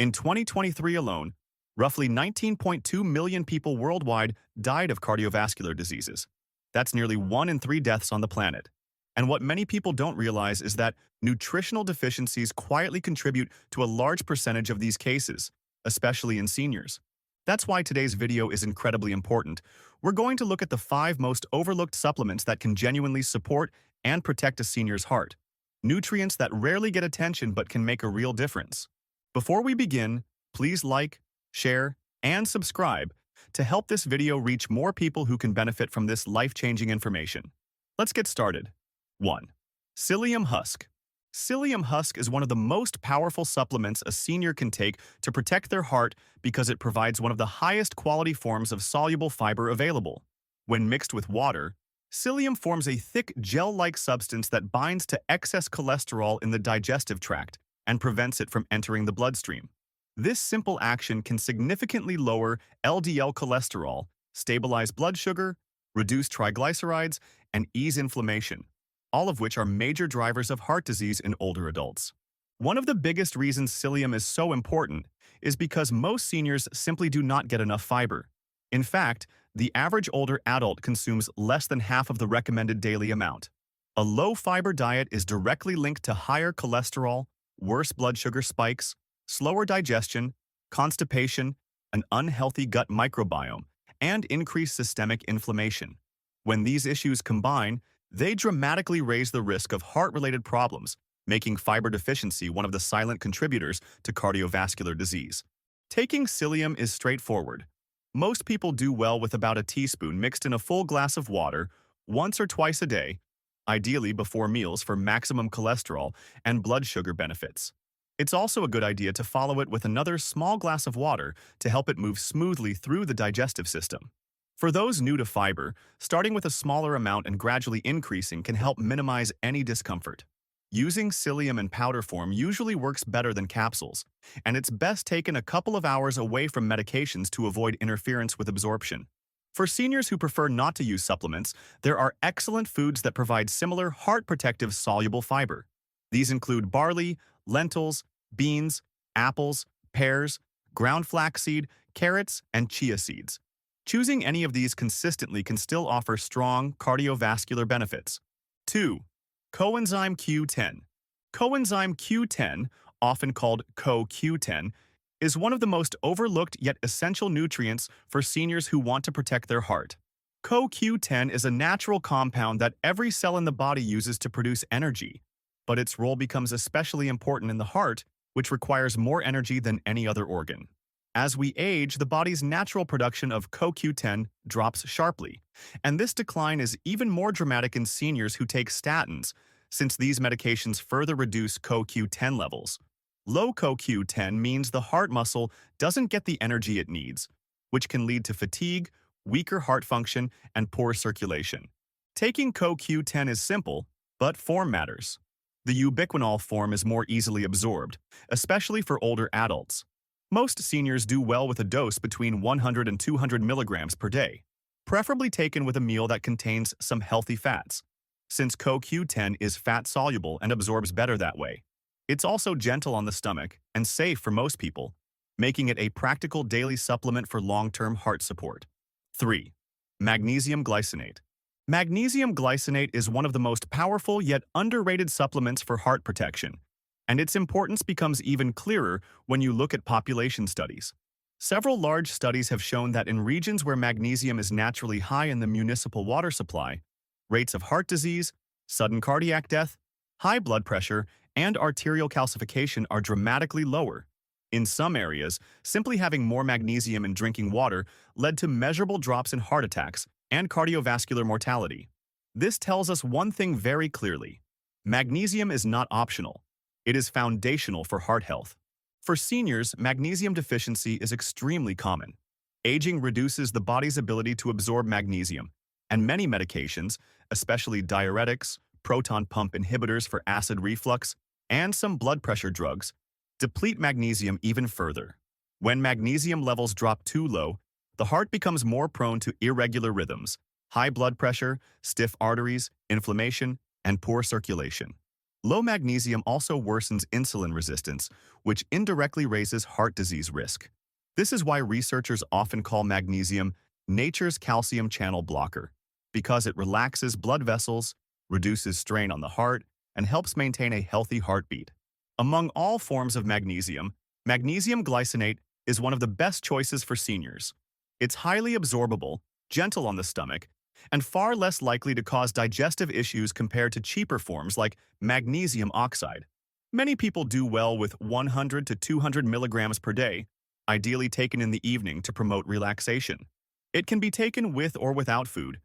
In 2023 alone, roughly 19.2 million people worldwide died of cardiovascular diseases. That's nearly 1 in 3 deaths on the planet. And what many people don't realize is that nutritional deficiencies quietly contribute to a large percentage of these cases, especially in seniors. That's why today's video is incredibly important. We're going to look at the 5 most overlooked supplements that can genuinely support and protect a senior's heart. Nutrients that rarely get attention but can make a real difference. Before we begin, please like, share, and subscribe to help this video reach more people who can benefit from this life-changing information. Let's get started. 1. Psyllium husk. Psyllium husk is one of the most powerful supplements a senior can take to protect their heart because it provides one of the highest quality forms of soluble fiber available. When mixed with water, psyllium forms a thick gel-like substance that binds to excess cholesterol in the digestive tract and prevents it from entering the bloodstream. This simple action can significantly lower LDL cholesterol, stabilize blood sugar, reduce triglycerides, and ease inflammation, all of which are major drivers of heart disease in older adults. One of the biggest reasons psyllium is so important is because most seniors simply do not get enough fiber. In fact, the average older adult consumes less than half of the recommended daily amount. A low-fiber diet is directly linked to higher cholesterol, worse blood sugar spikes, slower digestion, constipation, an unhealthy gut microbiome, and increased systemic inflammation. When these issues combine, they dramatically raise the risk of heart-related problems, making fiber deficiency one of the silent contributors to cardiovascular disease. Taking psyllium is straightforward. Most people do well with about a teaspoon mixed in a full glass of water once or twice a day, ideally before meals for maximum cholesterol and blood sugar benefits. It's also a good idea to follow it with another small glass of water to help it move smoothly through the digestive system. For those new to fiber, starting with a smaller amount and gradually increasing can help minimize any discomfort. Using psyllium in powder form usually works better than capsules, and it's best taken a couple of hours away from medications to avoid interference with absorption. For seniors who prefer not to use supplements, there are excellent foods that provide similar heart-protective soluble fiber. These include barley, lentils, beans, apples, pears, ground flaxseed, carrots, and chia seeds. Choosing any of these consistently can still offer strong cardiovascular benefits. 2. Coenzyme Q10. Coenzyme Q10, often called CoQ10, is one of the most overlooked yet essential nutrients for seniors who want to protect their heart. CoQ10 is a natural compound that every cell in the body uses to produce energy, but its role becomes especially important in the heart, which requires more energy than any other organ. As we age, the body's natural production of CoQ10 drops sharply, and this decline is even more dramatic in seniors who take statins, since these medications further reduce CoQ10 levels. Low CoQ10 means the heart muscle doesn't get the energy it needs, which can lead to fatigue, weaker heart function, and poor circulation. Taking CoQ10 is simple, but form matters. The ubiquinol form is more easily absorbed, especially for older adults. Most seniors do well with a dose between 100 and 200 milligrams per day, preferably taken with a meal that contains some healthy fats, since CoQ10 is fat-soluble and absorbs better that way. It's also gentle on the stomach and safe for most people, making it a practical daily supplement for long-term heart support. 3. Magnesium glycinate. Magnesium glycinate is one of the most powerful yet underrated supplements for heart protection, and its importance becomes even clearer when you look at population studies. Several large studies have shown that in regions where magnesium is naturally high in the municipal water supply, rates of heart disease, sudden cardiac death, high blood pressure, and arterial calcification are dramatically lower. In some areas, simply having more magnesium in drinking water led to measurable drops in heart attacks and cardiovascular mortality. This tells us one thing very clearly: magnesium is not optional. It is foundational for heart health. For seniors, magnesium deficiency is extremely common. Aging reduces the body's ability to absorb magnesium, and many medications, especially diuretics, proton pump inhibitors for acid reflux, and some blood pressure drugs, deplete magnesium even further. When magnesium levels drop too low, the heart becomes more prone to irregular rhythms, high blood pressure, stiff arteries, inflammation, and poor circulation. Low magnesium also worsens insulin resistance, which indirectly raises heart disease risk. This is why researchers often call magnesium nature's calcium channel blocker, because it relaxes blood vessels, reduces strain on the heart, and helps maintain a healthy heartbeat. Among all forms of magnesium, magnesium glycinate is one of the best choices for seniors. It's highly absorbable, gentle on the stomach, and far less likely to cause digestive issues compared to cheaper forms like magnesium oxide. Many people do well with 100 to 200 milligrams per day, ideally taken in the evening to promote relaxation. It can be taken with or without food,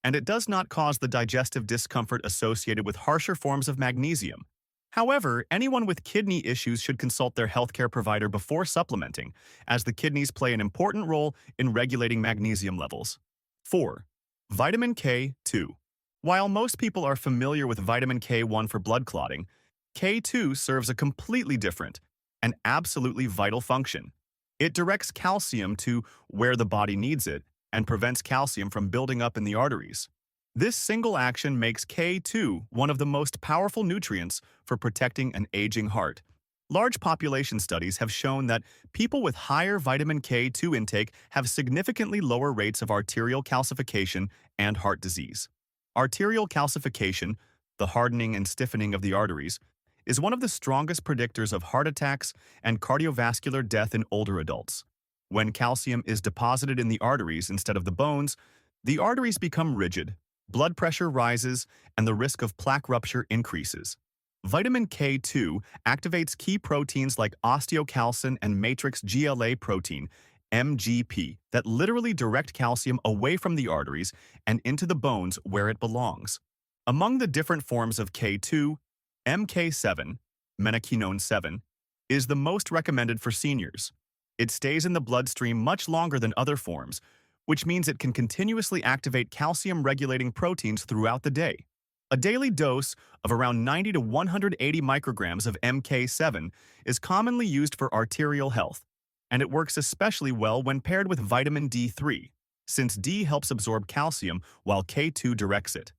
and it does not cause the digestive discomfort associated with harsher forms of magnesium. However, anyone with kidney issues should consult their healthcare provider before supplementing, as the kidneys play an important role in regulating magnesium levels. 4. Vitamin K2. While most people are familiar with vitamin K1 for blood clotting, K2 serves a completely different and absolutely vital function. It directs calcium to where the body needs it and prevents calcium from building up in the arteries. This single action makes K2 one of the most powerful nutrients for protecting an aging heart. Large population studies have shown that people with higher vitamin K2 intake have significantly lower rates of arterial calcification and heart disease. Arterial calcification, the hardening and stiffening of the arteries, is one of the strongest predictors of heart attacks and cardiovascular death in older adults. When calcium is deposited in the arteries instead of the bones, the arteries become rigid, blood pressure rises, and the risk of plaque rupture increases. Vitamin K2 activates key proteins like osteocalcin and matrix GLA protein, MGP, that literally direct calcium away from the arteries and into the bones where it belongs. Among the different forms of K2, MK7, menaquinone 7, is the most recommended for seniors. It stays in the bloodstream much longer than other forms, which means it can continuously activate calcium-regulating proteins throughout the day. A daily dose of around 90 to 180 micrograms of MK7 is commonly used for arterial health, and it works especially well when paired with vitamin D3, since D helps absorb calcium while K2 directs it.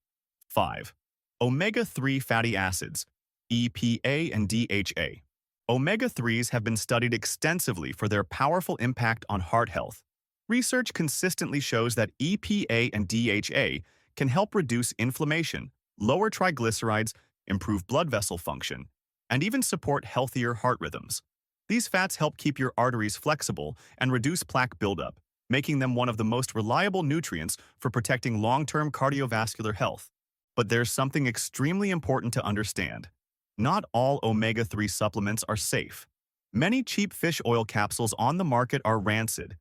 5. Omega-3 fatty acids, EPA and DHA. Omega-3s have been studied extensively for their powerful impact on heart health. Research consistently shows that EPA and DHA can help reduce inflammation, lower triglycerides, improve blood vessel function, and even support healthier heart rhythms. These fats help keep your arteries flexible and reduce plaque buildup, making them one of the most reliable nutrients for protecting long-term cardiovascular health. But there's something extremely important to understand. Not all omega-3 supplements are safe. Many cheap fish oil capsules on the market are rancid,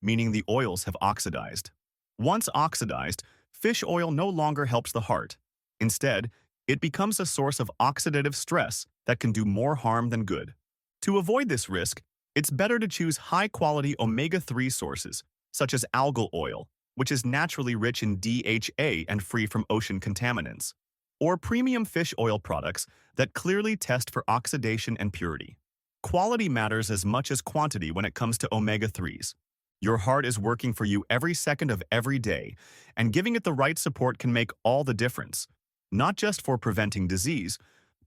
meaning the oils have oxidized. Once oxidized, fish oil no longer helps the heart. Instead, it becomes a source of oxidative stress that can do more harm than good. To avoid this risk, it's better to choose high-quality omega-3 sources, such as algal oil, which is naturally rich in DHA and free from ocean contaminants, or premium fish oil products that clearly test for oxidation and purity. Quality matters as much as quantity when it comes to omega-3s. Your heart is working for you every second of every day, and giving it the right support can make all the difference, not just for preventing disease,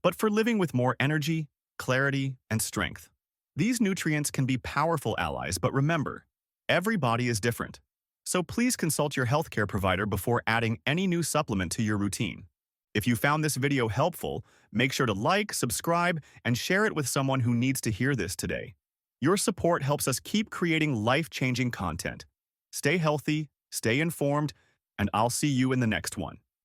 but for living with more energy, clarity, and strength. These nutrients can be powerful allies, but remember, every body is different. So please consult your healthcare provider before adding any new supplement to your routine. If you found this video helpful, make sure to like, subscribe, and share it with someone who needs to hear this today. Your support helps us keep creating life-changing content. Stay healthy, stay informed, and I'll see you in the next one.